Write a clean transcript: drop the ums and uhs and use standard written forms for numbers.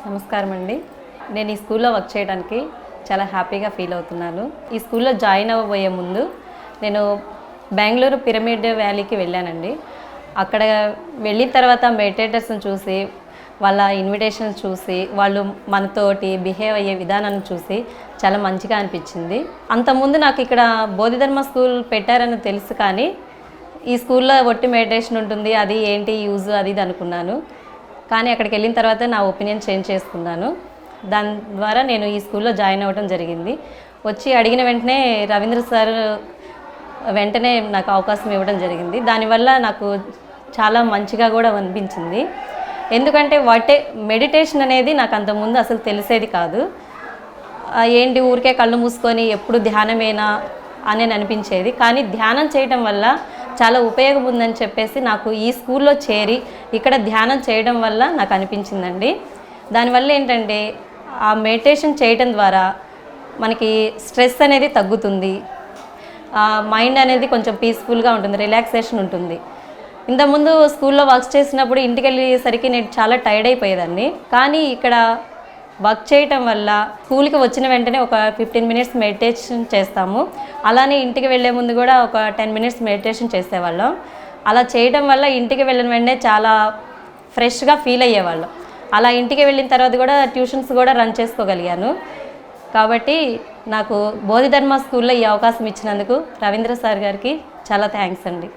నమస్కారం అండి. నేను ఈ స్కూల్లో వర్క్ చేయడానికి చాలా హ్యాపీగా ఫీల్ అవుతున్నాను. ఈ స్కూల్లో జాయిన్ అవ్వబోయే ముందు నేను బెంగళూరు పిరమిడ్ వ్యాలీకి వెళ్ళానండి. అక్కడ వెళ్ళిన తర్వాత మెడిటేటర్స్ని చూసి, వాళ్ళ ఇన్విటేషన్స్ చూసి, వాళ్ళు మనతోటి బిహేవ్ అయ్యే విధానాన్ని చూసి చాలా మంచిగా అనిపించింది. అంతకుముందు నాకు ఇక్కడ బోధిధర్మ స్కూల్ పెట్టారని తెలుసు, కానీ ఈ స్కూల్లో ఒట్టి మెడిటేషన్ ఉంటుంది, అది ఏంటి యూజ్ అది ఇది అనుకున్నాను. కానీ అక్కడికి వెళ్ళిన తర్వాత నా ఒపీనియన్ చేంజ్ చేసుకున్నాను. దాని ద్వారా నేను ఈ స్కూల్లో జాయిన్ అవ్వడం జరిగింది. వచ్చి అడిగిన వెంటనే రవీంద్ర సార్ వెంటనే నాకు అవకాశం ఇవ్వడం జరిగింది. దానివల్ల నాకు చాలా మంచిగా కూడా అనిపించింది. ఎందుకంటే మెడిటేషన్ అనేది నాకు అంతకుముందు అసలు తెలిసేది కాదు. ఏంటి ఊరికే కళ్ళు మూసుకొని ఎప్పుడు ధ్యానమేనా అని అనిపించేది. కానీ ధ్యానం చేయడం వల్ల చాలా ఉపయోగం ఉందని చెప్పేసి నాకు ఈ స్కూల్లో చేరి ఇక్కడ ధ్యానం చేయడం వల్ల నాకు అనిపించిందండి. దానివల్ల ఏంటంటే ఆ మెడిటేషన్ చేయడం ద్వారా మనకి స్ట్రెస్ అనేది తగ్గుతుంది, మైండ్ అనేది కొంచెం పీస్ఫుల్గా ఉంటుంది, రిలాక్సేషన్ ఉంటుంది. ఇంతకుముందు స్కూల్లో వర్క్ చేసినప్పుడు ఇంటికి వెళ్ళేసరికి నేను చాలా టైర్డ్ అయిపోయేదాన్ని. కానీ ఇక్కడ వర్క్ చేయటం వల్ల స్కూల్కి వచ్చిన వెంటనే ఒక 15 మినిట్స్ మెడిటేషన్ చేస్తాము. అలానే ఇంటికి వెళ్ళే ముందు కూడా ఒక 10 మినిట్స్ మెడిటేషన్ చేసేవాళ్ళం. అలా చేయడం వల్ల ఇంటికి వెళ్ళిన వెంటనే చాలా ఫ్రెష్గా ఫీల్ అయ్యేవాళ్ళం. అలా ఇంటికి వెళ్ళిన తర్వాత కూడా ట్యూషన్స్ కూడా రన్ చేసుకోగలిగాను. కాబట్టి నాకు బోధిధర్మ స్కూల్లో ఈ అవకాశం ఇచ్చినందుకు రవీంద్ర సార్ గారికి చాలా థ్యాంక్స్ అండి.